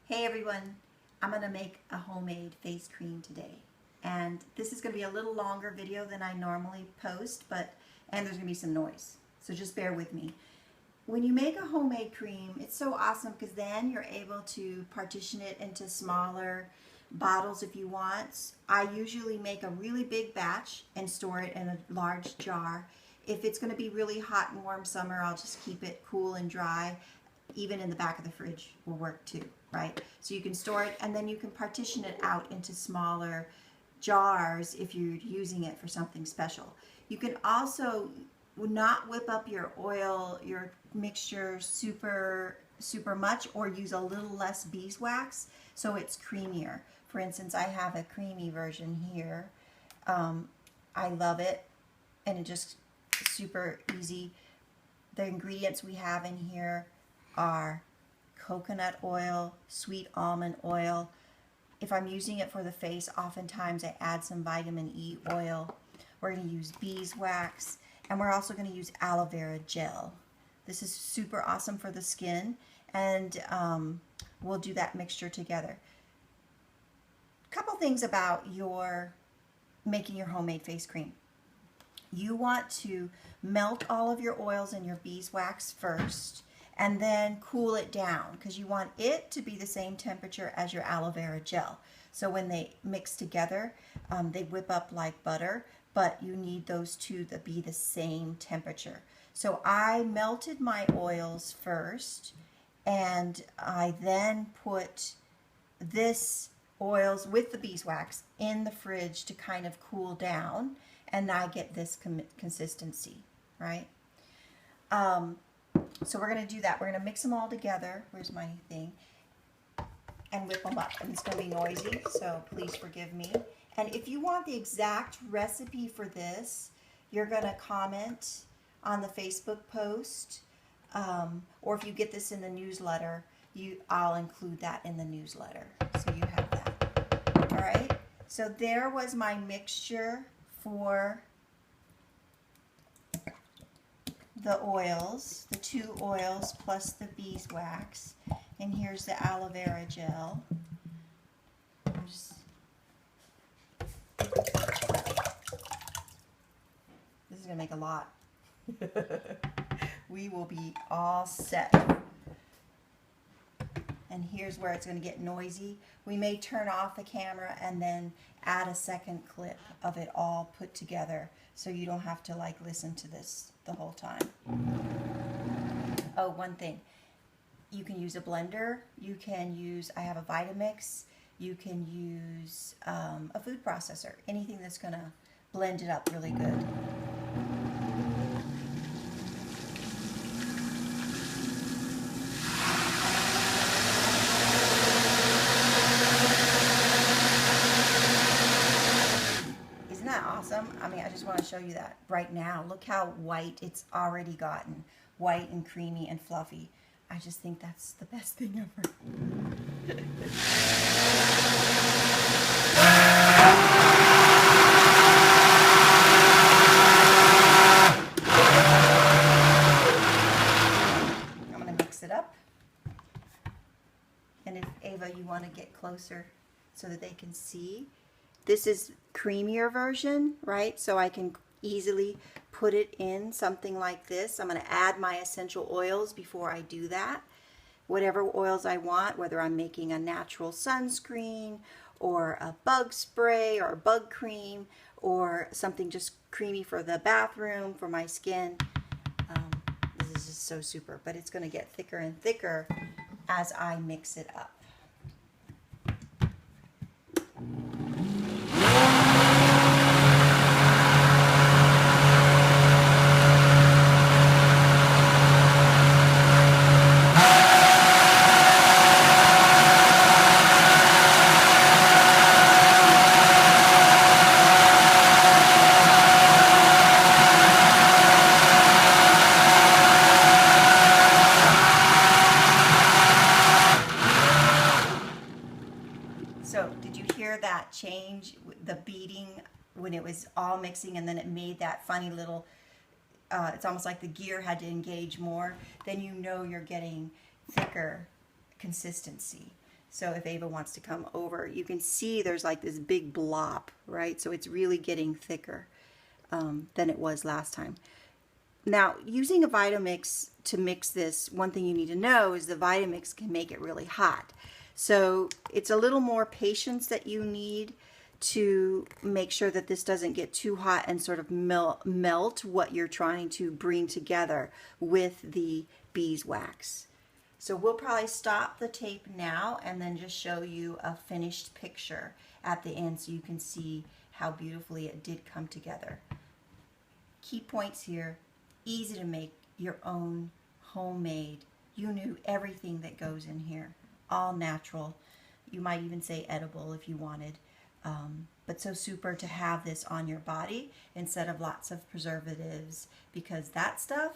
Hey everyone, I'm going to make a homemade face cream today. And this is going to be a little longer video than I normally post, and there's going to be some noise. So just bear with me. When you make a homemade cream, it's so awesome because then you're able to partition it into smaller bottles if you want. I usually make a really big batch and store it in a large jar. If it's going to be really hot and warm summer, I'll just keep it cool and dry. Even in the back of the fridge will work too, right? So you can store it and then you can partition it out into smaller jars if you're using it for something special. You can also not whip up your oil, your mixture super much, or use a little less beeswax so it's creamier. For instance, I have a creamy version here. I love it, and it just super easy. The ingredients we have in here are coconut oil, sweet almond oil. If I'm using it for the face, oftentimes I add some vitamin E oil. We're going to use beeswax, and we're also going to use aloe vera gel. This is super awesome for the skin, and we'll do that mixture together. Couple things about making your homemade face cream. You want to melt all of your oils in your beeswax first, and then cool it down because you want it to be the same temperature as your aloe vera gel. So when they mix together, they whip up like butter, but you need those two to be the same temperature. So I melted my oils first, and I then put this oils with the beeswax in the fridge to kind of cool down, and I get this consistency, right? So we're going to do that. We're going to mix them all together. Where's my thing? And whip them up. And it's going to be noisy, so please forgive me. And if you want the exact recipe for this, you're going to comment on the Facebook post. Or if you get this in the newsletter, I'll include that in the newsletter. So you have that. All right? So there was my mixture for the oils, the 2 oils plus the beeswax, and here's the aloe vera gel. This is going to make a lot. We will be all set. And here's where it's going to get noisy. We may turn off the camera and then add a second clip of it all put together so you don't have to like listen to this the whole time. Oh, one thing. You can use a blender. You can use, I have a Vitamix. You can use a food processor. Anything that's going to blend it up really good. Awesome. I mean, I just want to show you that right now. Look how white it's already gotten. White and creamy and fluffy. I just think that's the best thing ever. I'm going to mix it up. And if Ava, you want to get closer so that they can see. This is creamier version, right? So I can easily put it in something like this. I'm going to add my essential oils before I do that. Whatever oils I want, whether I'm making a natural sunscreen or a bug spray or a bug cream or something just creamy for the bathroom, for my skin. This is so super, but it's going to get thicker and thicker as I mix it up. So did you hear that change, the beating when it was all mixing, and then it made that funny little, it's almost like the gear had to engage more? Then you know you're getting thicker consistency. So if Ava wants to come over, you can see there's like this big blob, right? So it's really getting thicker than it was last time. Now, using a Vitamix to mix this, one thing you need to know is the Vitamix can make it really hot. So it's a little more patience that you need to make sure that this doesn't get too hot and sort of melt what you're trying to bring together with the beeswax. So we'll probably stop the tape now and then just show you a finished picture at the end so you can see how beautifully it did come together. Key points here: easy to make, your own, homemade. You knew everything that goes in here, all natural. You might even say edible if you wanted. But so super to have this on your body instead of lots of preservatives, because that stuff